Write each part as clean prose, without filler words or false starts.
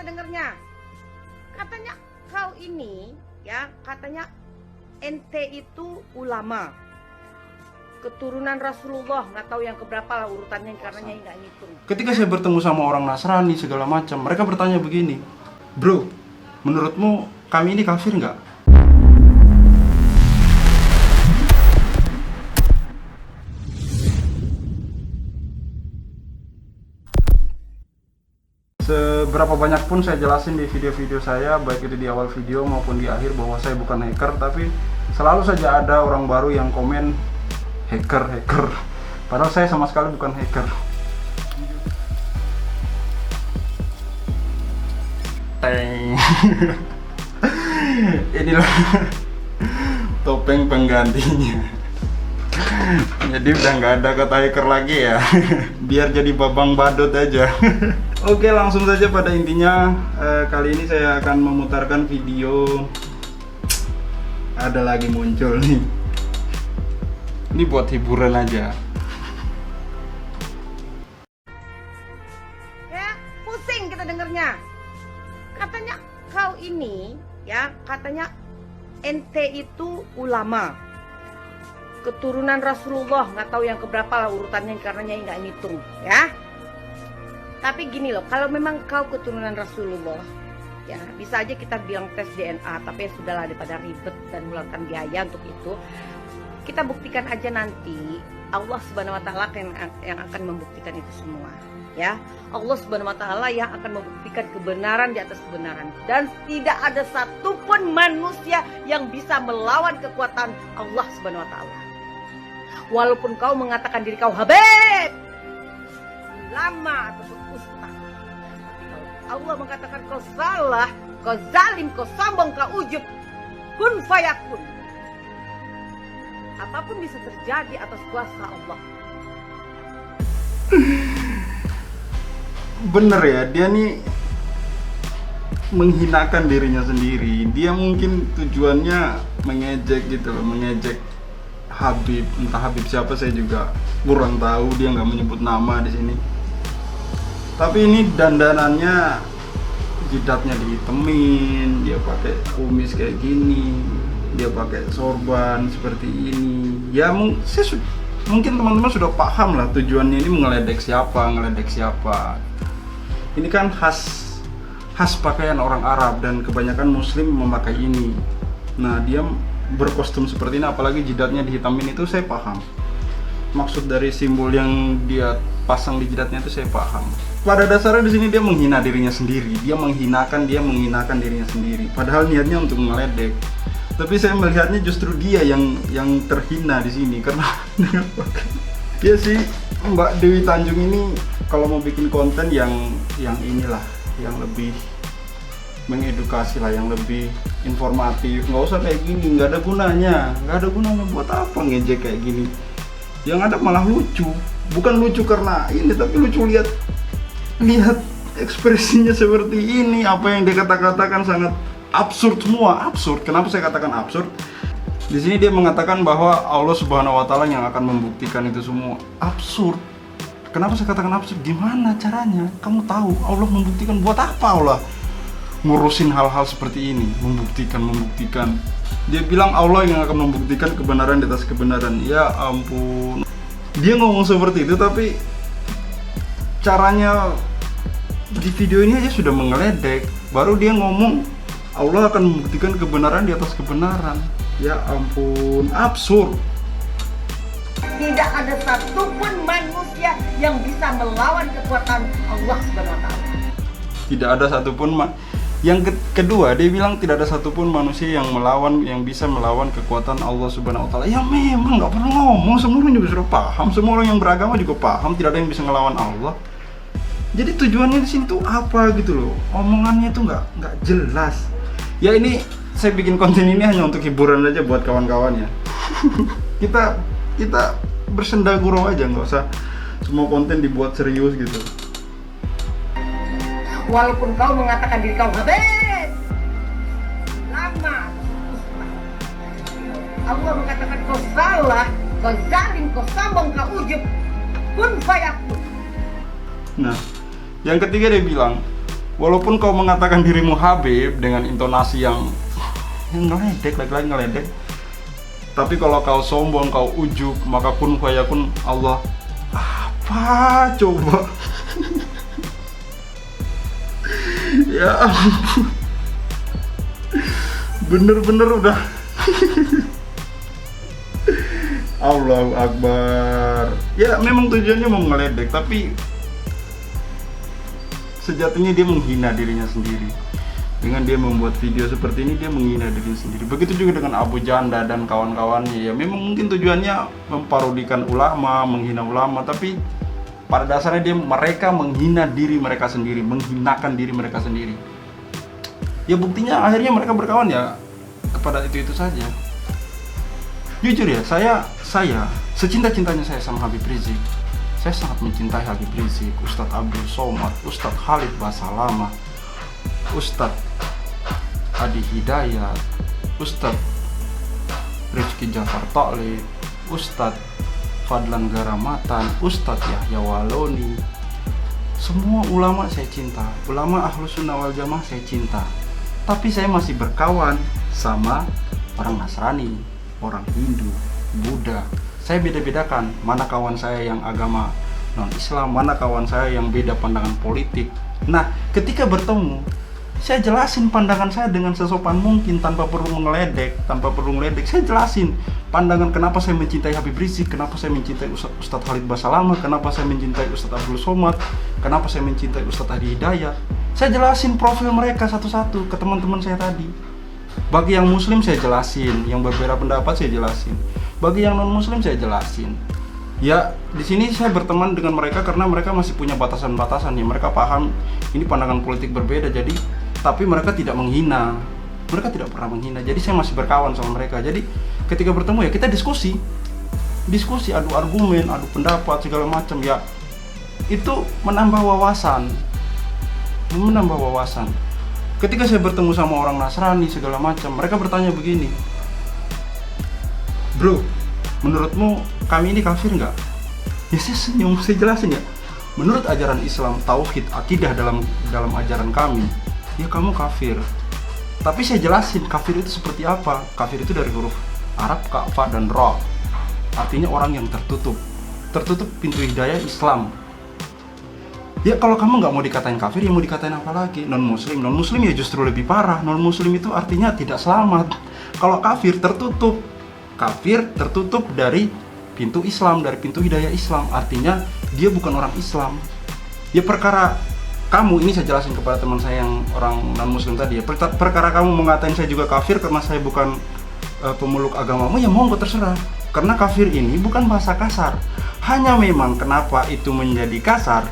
dengernya. Katanya kau ini, ya, katanya ente itu ulama, keturunan Rasulullah, nggak tahu yang keberapa lah urutannya karena nggak ngitung. Ketika saya bertemu sama orang Nasrani segala macam, mereka bertanya begini, bro, menurutmu kami ini kafir nggak? Seberapa banyak pun saya jelasin di video-video saya, baik itu di awal video maupun di akhir, bahwa saya bukan hacker, tapi selalu saja ada orang baru yang komen hacker. Padahal saya sama sekali bukan hacker. Teng. Inilah topeng penggantinya. Jadi udah nggak ada kata hacker lagi ya. Biar jadi babang badut aja. Oke, langsung saja pada intinya. Kali ini saya akan memutarkan video. Ada lagi muncul nih. Ini buat hiburan aja. Ya, pusing kita dengernya. Katanya kau ini, ya, katanya ente itu ulama, keturunan Rasulullah, nggak tahu yang keberapa lah urutannya karena nggak ngitung, ya. Tapi gini loh, kalau memang kau keturunan Rasulullah, ya bisa aja kita bilang tes DNA, tapi ya sudahlah daripada ribet dan mengeluarkan biaya untuk itu. Kita buktikan aja nanti, Allah Subhanahu wa Ta'ala yang akan membuktikan itu semua, ya. Allah Subhanahu wa Ta'ala yang akan membuktikan kebenaran di atas kebenaran, dan tidak ada satupun manusia yang bisa melawan kekuatan Allah Subhanahu wa Ta'ala. Walaupun kau mengatakan diri kau Habib, ulama ataupun ustaz, kalau Allah mengatakan kau salah, kau zalim, kau sombong, kau ujub, kun fayakun, apapun bisa terjadi atas kuasa Allah. Bener ya, dia nih menghinakan dirinya sendiri. Dia mungkin tujuannya mengejek gitu loh, mengejek Habib, entah Habib siapa saya juga kurang tahu, dia nggak menyebut nama di sini. Tapi ini dandanannya, jidatnya dihitemin, dia pakai kumis kayak gini, dia pakai sorban seperti ini. Ya mungkin teman-teman sudah paham lah tujuannya ini ngeledek siapa. Ini kan khas pakaian orang Arab dan kebanyakan Muslim memakai ini. Nah, dia berkostum seperti ini, apalagi jidatnya dihitamin, itu saya paham. Maksud dari simbol yang dia pasang di jidatnya itu saya paham. Pada dasarnya di sini dia menghina dirinya sendiri, dia menghinakan dirinya sendiri. Padahal niatnya untuk ngeledek. Tapi saya melihatnya justru dia yang terhina di sini karena ya sih, Mbak Dewi Tanjung ini kalau mau bikin konten yang inilah, yang lebih mengedukasi lah, yang lebih informatif, nggak usah kayak gini, nggak ada gunanya buat apa ngejek kayak gini. Yang ada malah lucu, bukan lucu karena ini, tapi lucu lihat ekspresinya seperti ini. Apa yang dia katakan sangat absurd, semua absurd. Kenapa saya katakan absurd? Di sini dia mengatakan bahwa Allah Subhanahu wa Ta'ala yang akan membuktikan itu semua. Absurd. Kenapa saya katakan absurd? Gimana caranya? Kamu tahu Allah membuktikan, buat apa Allah ngurusin hal-hal seperti ini? Membuktikan. Dia bilang Allah yang akan membuktikan kebenaran di atas kebenaran. Ya ampun. Dia ngomong seperti itu, tapi caranya di video ini aja sudah mengeledek. Baru dia ngomong Allah akan membuktikan kebenaran di atas kebenaran. Ya ampun, absurd. Tidak ada satupun manusia yang bisa melawan kekuatan Allah Subhanahu wa Ta'ala. Tidak ada satupun Yang kedua, dia bilang tidak ada satupun manusia yang bisa melawan kekuatan Allah Subhanahu wa Ta'ala. Ya memang nggak perlu ngomong, semua orang juga sudah paham, semua orang yang beragama juga paham, tidak ada yang bisa ngelawan Allah. Jadi tujuannya di sini tuh apa gitu loh? Omongannya tuh nggak jelas. Ya ini saya bikin konten ini hanya untuk hiburan aja buat kawan-kawan ya. kita bersenda gurau aja, nggak usah semua konten dibuat serius gitu. Walaupun kau mengatakan diri kau Habib, ulama, Allah mengatakan kau salah, kau zalim, kau sombong, kau ujub, kun fayakun. Nah, yang ketiga dia bilang Walaupun kau mengatakan dirimu Habib dengan intonasi yang ngeledek, lagi-lagi ngeledek, tapi kalau kau sombong, kau ujuk, maka kun fayakun Allah. Apa coba? Ya ampun. Bener-bener udah. Allahu Akbar. Ya memang tujuannya mau ngeledek, tapi sejatinya dia menghina dirinya sendiri. Dengan dia membuat video seperti ini, dia menghina dirinya sendiri. Begitu juga dengan Abu Janda dan kawan-kawannya. Ya memang mungkin tujuannya memparodikan ulama, menghina ulama, tapi pada dasarnya mereka menghina diri mereka sendiri, menghinakan diri mereka sendiri. Ya buktinya akhirnya mereka berkawan ya kepada itu saja. Jujur ya, saya secinta-cintanya saya sama Habib Rizik, saya sangat mencintai Habib Rizik, Ustadz Abdul Somad, Ustadz Khalid Basalamah, Ustadz Adi Hidayat, Ustadz Rizky Jafar Ta'lib, Ustadz Fadlan Garamatan, Ustadz Yahya Waloni. Semua ulama saya cinta, ulama Ahlus Sunnah wal Jamaah saya cinta. Tapi saya masih berkawan sama orang Nasrani, orang Hindu, Buddha. Saya beda-bedakan mana kawan saya yang agama non-Islam, mana kawan saya yang beda pandangan politik. Nah, ketika bertemu, saya jelasin pandangan saya dengan sesopan mungkin, tanpa perlu ngeledek. Saya jelasin pandangan kenapa saya mencintai Habib Rizik, kenapa saya mencintai Ustadz Khalid Basalamah, kenapa saya mencintai Ustadz Abdul Somad, kenapa saya mencintai Ustadz Adi Hidayat. Saya jelasin profil mereka satu-satu ke teman-teman saya tadi. Bagi yang muslim saya jelasin, yang berbeda pendapat saya jelasin. Bagi yang non-muslim saya jelasin. Ya, di sini saya berteman dengan mereka karena mereka masih punya batasan-batasan ya. Mereka paham ini pandangan politik berbeda, jadi tapi mereka tidak menghina. Mereka tidak pernah menghina. Jadi saya masih berkawan sama mereka. Jadi ketika bertemu ya kita diskusi, adu argumen, adu pendapat segala macam ya. Itu menambah wawasan. Ketika saya bertemu sama orang Nasrani segala macam, mereka bertanya begini, bro, menurutmu kami ini kafir nggak? Ya saya senyum, saya jelasin ya. Menurut ajaran Islam, tauhid, akidah dalam ajaran kami, ya kamu kafir. Tapi saya jelasin kafir itu seperti apa. Kafir itu dari huruf Arab, Ka'fa dan Ra. Artinya orang yang tertutup pintu hidayah Islam. Ya kalau kamu nggak mau dikatain kafir, ya mau dikatain apa lagi? Non muslim ya justru lebih parah. Non muslim itu artinya tidak selamat. Kalau kafir tertutup dari pintu Islam, dari pintu hidayah Islam. Artinya dia bukan orang Islam. Ya perkara kamu, ini saya jelasin kepada teman saya yang orang non muslim tadi ya, perkara kamu mengatain saya juga kafir karena saya bukan pemeluk agamamu, ya monggo terserah. Karena kafir ini bukan bahasa kasar. Hanya memang kenapa itu menjadi kasar,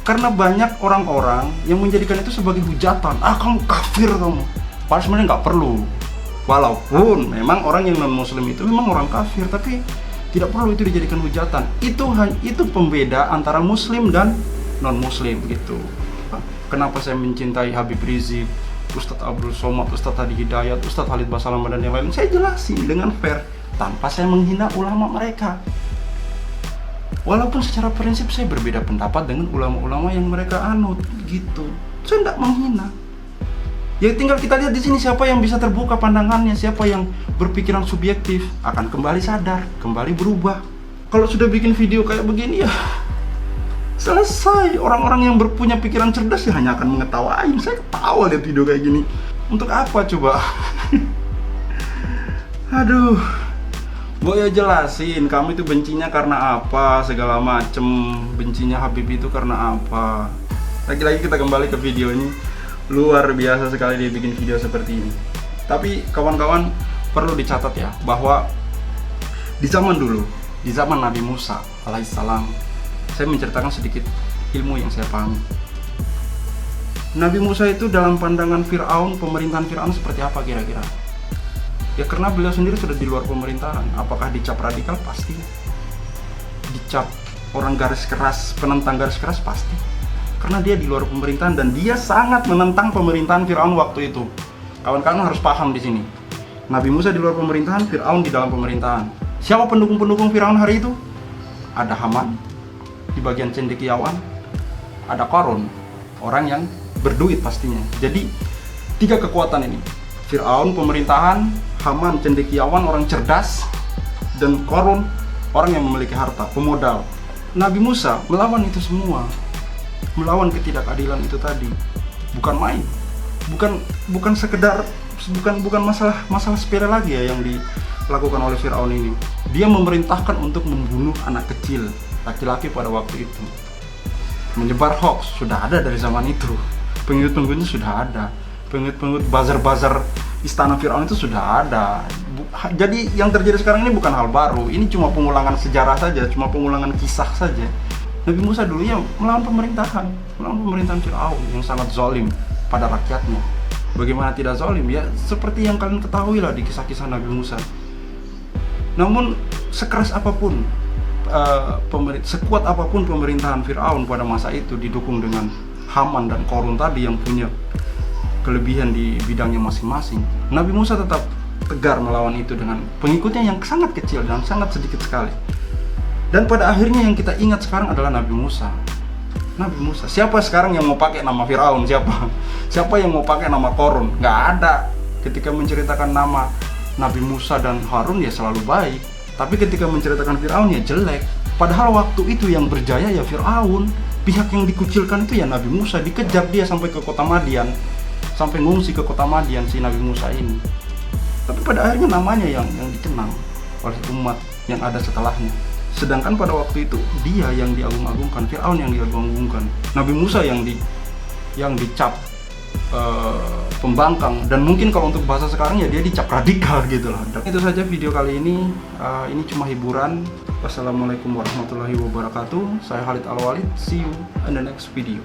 karena banyak orang-orang yang menjadikan itu sebagai hujatan. Kamu kafir kamu. Padahal sebenarnya nggak perlu. Walaupun memang orang yang non muslim itu memang orang kafir, tapi tidak perlu itu dijadikan hujatan. Itu pembeda antara muslim dan non muslim gitu. Kenapa saya mencintai Habib Rizik, Ustadz Abdul Somad, Ustadz Adi Hidayat, Ustadz Khalid Basalamah dan yang lain, saya jelasin dengan fair tanpa saya menghina ulama mereka. Walaupun secara prinsip saya berbeda pendapat dengan ulama-ulama yang mereka anut gitu. Saya tidak menghina. Ya tinggal kita lihat di sini siapa yang bisa terbuka pandangannya, siapa yang berpikiran subjektif akan kembali sadar, kembali berubah. Kalau sudah bikin video kayak begini ya selesai. Orang-orang yang berpunya pikiran cerdas ya hanya akan mengetawain. Saya ketawa lihat video kayak gini. Untuk apa coba? Aduh. Gue jelasin, kamu itu bencinya karena apa, segala macem. Bencinya Habib itu karena apa. Lagi-lagi kita kembali ke video ini. Luar biasa sekali dia bikin video seperti ini. Tapi kawan-kawan perlu dicatat ya, bahwa di zaman dulu, di zaman Nabi Musa alaihissalam, saya menceritakan sedikit ilmu yang saya pahami. Nabi Musa itu dalam pandangan Fir'aun, pemerintahan Fir'aun seperti apa kira-kira? Ya karena beliau sendiri sudah di luar pemerintahan. Apakah dicap radikal? Pasti. Dicap orang garis keras, penentang garis keras? Pasti. Karena dia di luar pemerintahan dan dia sangat menentang pemerintahan Fir'aun waktu itu. Kawan-kawan harus paham di sini. Nabi Musa di luar pemerintahan, Fir'aun di dalam pemerintahan. Siapa pendukung-pendukung Fir'aun hari itu? Ada Haman di bagian cendekiawan, ada Qarun, orang yang berduit pastinya. Jadi 3 kekuatan ini, Fir'aun pemerintahan, Haman cendekiawan orang cerdas, dan Korun orang yang memiliki harta, pemodal. Nabi Musa melawan itu semua, melawan ketidakadilan itu tadi. Bukan main, bukan sekedar, bukan masalah sepele lagi ya yang dilakukan oleh Fir'aun ini. Dia memerintahkan untuk membunuh anak kecil, laki-laki pada waktu itu. Menyebar hoax sudah ada dari zaman itu, pengikut-pengikutnya sudah ada, pengikut bazar-bazar istana Fir'aun itu sudah ada. Jadi yang terjadi sekarang ini bukan hal baru, ini cuma pengulangan sejarah saja, cuma pengulangan kisah saja. Nabi Musa dulunya melawan pemerintahan Fir'aun yang sangat zalim pada rakyatnya. Bagaimana tidak zalim? Ya seperti yang kalian ketahui lah di kisah-kisah Nabi Musa. Namun sekeras apapun, sekuat apapun pemerintahan Fir'aun pada masa itu, didukung dengan Haman dan Korun tadi yang punya kelebihan di bidangnya masing-masing, Nabi Musa tetap tegar melawan itu dengan pengikutnya yang sangat kecil dan sangat sedikit sekali. Dan pada akhirnya yang kita ingat sekarang adalah Nabi Musa. Nabi Musa. Siapa sekarang yang mau pakai nama Fir'aun? Siapa yang mau pakai nama Korun? Nggak ada. Ketika menceritakan nama Nabi Musa dan Harun ya selalu baik, tapi ketika menceritakan Fir'aun ya jelek. Padahal waktu itu yang berjaya ya Fir'aun. Pihak yang dikucilkan itu ya Nabi Musa. Dikejar dia sampai ke kota Madian, sampai ngungsi ke kota Madian si Nabi Musa ini. Tapi pada akhirnya namanya yang dikenang oleh umat yang ada setelahnya. Sedangkan pada waktu itu dia yang diagung-agungkan, Fir'aun yang diagung-agungkan, Nabi Musa yang dicap pembangkang, dan mungkin kalau untuk bahasa sekarang ya dia dicap radikal gitu loh. Dan itu saja video kali ini. Ini cuma hiburan. Wassalamualaikum warahmatullahi wabarakatuh. Saya Khalid Al-Walid. See you in the next video.